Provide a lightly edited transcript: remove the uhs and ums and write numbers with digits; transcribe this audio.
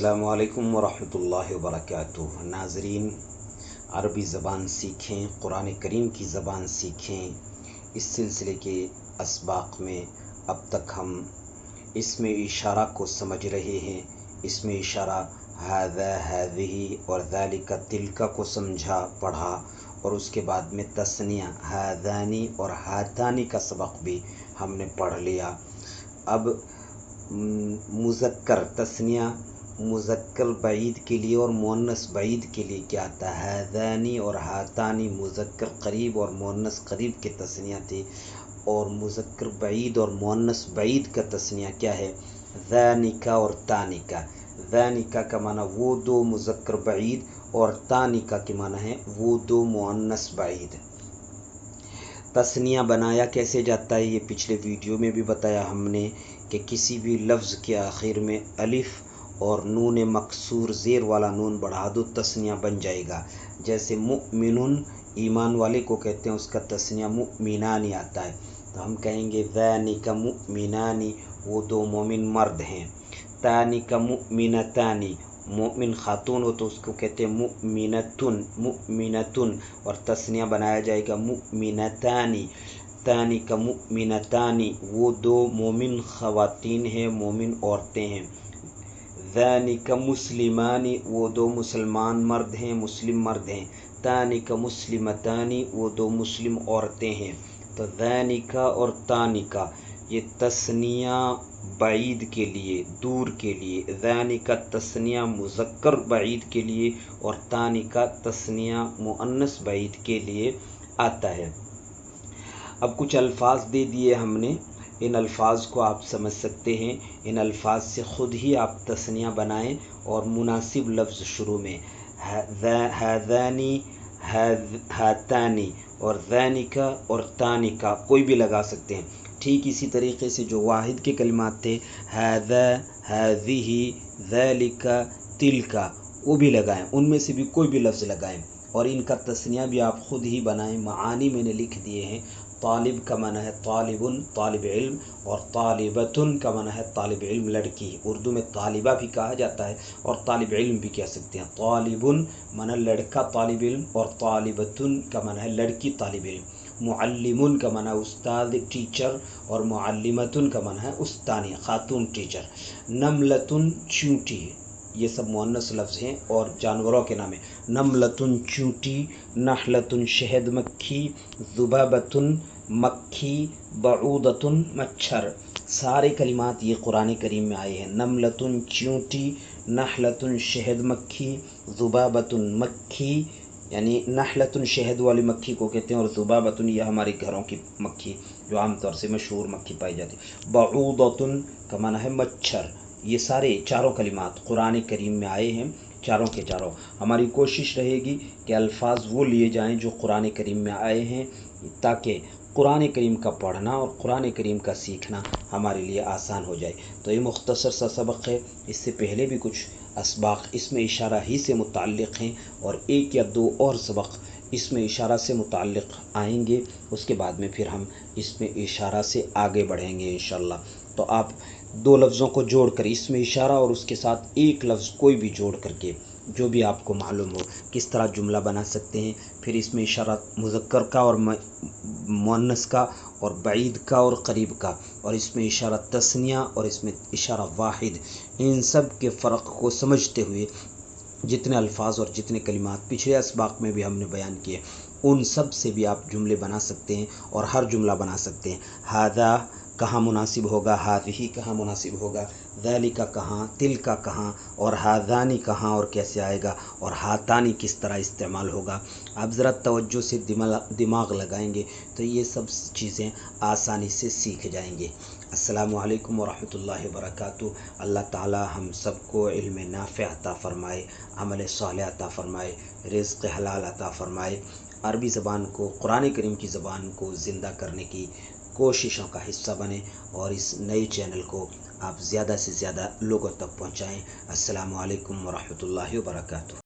अस्सलामु अलैकुम वरहमतुल्लाहि वबरकातुह। नाज़रीन, अरबी ज़बान सीखें, कुरान करीम की ज़बान सीखें। इस सिलसिले के असबाक़ में अब तक हम इसमें इशारा को समझ रहे हैं। इसमें इशारा हाज़ा, हाज़िही और ज़ालिका, तिल्का को समझा पढ़ा, और उसके बाद में तस्निया हाज़ानी और हातानी का सबक भी हमने पढ़ लिया। अब मुज़क्कर तस्निया मुज़क्कर बईद के लिए और मुअन्नस बईद के लिए क्या आता है। हाज़ानी और हातानी मुज़क्कर करीब और मुअन्नस करीब के तस्निया थे, और मुज़क्कर बईद और मुअन्नस बईद का तस्निया क्या है। ज़ानिका और तानिका। ज़ानिका का माना वो दो मुज़क्कर बईद, और तानिका के माना है वो दो मुअन्नस बईद। तस्निया बनाया कैसे जाता है ये पिछले वीडियो में भी बताया हमने कि किसी भी लफ्ज़ के आखिर में अलिफ और नून मकसूर ज़ेर वाला नून बढ़ा दो, तस्निया बन जाएगा। जैसे मुमिनुन ईमान वाले को कहते हैं, उसका तस्निया मुमिनानी आता है, तो हम कहेंगे ज़ानिका मुमिनानी, वो दो मोमिन मर्द हैं। तानिका मुमिनतानी, मोमिन खातून हो तो उसको कहते हैं मुमिनतुन, मुमिनतुन, और तस्निया बनाया जाएगा मुमिनतानी। तानी का मुमिनतानी, वो दो मोमिन ख़वातीन हैं, मोमिन औरतें हैं। ज़ानी का मुस्लिमानी, वो दो मुसलमान मर्द हैं, मुस्लिम मर्द हैं। तानी का मुस्लिमतानी, वो दो मुस्लिम औरतें हैं। तो ज़ानी का और तानी का ये तस्निया बईद के लिए, दूर के लिए। ज़ानी का तस्निया मुज़क्कर बईद के लिए, और तानी का तस्निया मुअन्नस बईद के लिए आता है। अब कुछ अल्फाज दे दिए हमने, इन अल्फाज को आप समझ सकते हैं। इन अल्फाज से ख़ुद ही आप तस्निया बनाएं, और मुनासिब लफ्ज़ शुरू में हाज़ानी, हातानी, और ज़ानिका और तानिका कोई भी लगा सकते हैं। ठीक इसी तरीके से जो वाहिद के कलिमात थे, हाज़ा, हाज़िही, ज़ालिका, तिल्का, वो भी लगाएं। उनमें से भी कोई भी लफ्ज़ लगाएं, और इनका तस्निया भी आप ख़ुद ही बनाएं। मानी मैंने लिख दिए हैं। तालिब का माना है तालिबुन, तालिब इल्म, और तालिबतुन का माना है तालिब इल्म लड़की। उर्दू में तालिबा भी कहा जाता है, और तालिब इल्म भी कह सकते हैं। तालिबुन माना लड़का तालिब इल्म, और तालिबतुन का माना है लड़की तालिब इल्म। मुअल्लिमुन का माना उस्ताद, टीचर, और मुअल्लिमतुन का माना है उस्तानी, खातून टीचर। नमलतुन चूंटी, ये सब मुअन्नस लफ्ज़ हैं, और जानवरों के नाम है। नमलतुन चूंटी, नहलतुन शहद मक्खी, ज़ुबाबतुन मक्खी, बऊदतुन मच्छर। सारे कलिमात ये कुरान करीम में आए हैं। नमलतुन चूंटी, नहलतुन शहद मक्खी, ज़ुबाबतुन मक्खी, यानी नहलतुन शहद वाली मक्खी को कहते हैं, और ज़ुबाबतुन यह हमारे घरों की मक्खी जो आमतौर से मशहूर मक्खी पाई जाती है। बऊदतुन का माना है मच्छर। ये सारे चारों कलिमात कुरान करीम में आए हैं, चारों के चारों। हमारी कोशिश रहेगी कि अल्फाज वो लिए जाएं जो कुरान करीम में आए हैं, ताकि कुरान करीम का पढ़ना और कुरान करीम का सीखना हमारे लिए आसान हो जाए। तो ये मुख्तसर सा सबक है। इससे पहले भी कुछ असबाक़ इसमें इशारा ही से मुताल्लिक़ हैं, और एक या दो और सबक इसमें इशारा से मुताल्लिक़ आएंगे। उसके बाद में फिर हम इसमें इशारा से आगे बढ़ेंगे इंशाअल्लाह। तो आप दो लफ्ज़ों को जोड़कर, इसमें इशारा और उसके साथ एक लफ्ज़ कोई भी जोड़ करके, जो भी आपको मालूम हो किस तरह जुमला बना सकते हैं। फिर इसमें इशारा मुज़क्कर का और मुअन्नस का, और बईद का और करीब का, और इसमें इशारा तस्निया, और इसमें इशारा वाहिद। इन सब के फ़र्क को समझते हुए जितने अल्फाज और जितने कलिमात पिछले असबाक़ में भी हमने बयान किए, उन सब से भी आप जुमले बना सकते हैं, और हर जुमला बना सकते हैं। हाज़ा कहाँ मुनासिब होगा, हाज़िही कहाँ मुनासिब होगा, ज़ालिका कहाँ, तिल्का कहाँ, और हाज़ानी कहाँ और कैसे आएगा, और हातानी किस तरह इस्तेमाल होगा। आप ज़रा तवज्जो से दिमाग लगाएंगे तो ये सब चीज़ें आसानी से सीख जाएंगे। अस्सलामु अलैकुम वरहमतुल्लाहि वबरकातुहू। अल्लाह ताला हम सबको इल्म नाफ़िअ अता फ़रमाए, अमल सालिह अता फ़रमाए, रिज़्क़ हलाल अता फ़रमाए। अरबी ज़बान को, कुरान करीम की ज़बान को ज़िंदा करने की कोशिशों का हिस्सा बने, और इस नए चैनल को आप ज़्यादा से ज़्यादा लोगों तक पहुँचाएँ। अस्सलामु अलैकुम वरहमतुल्लाहि वबरकातुहू।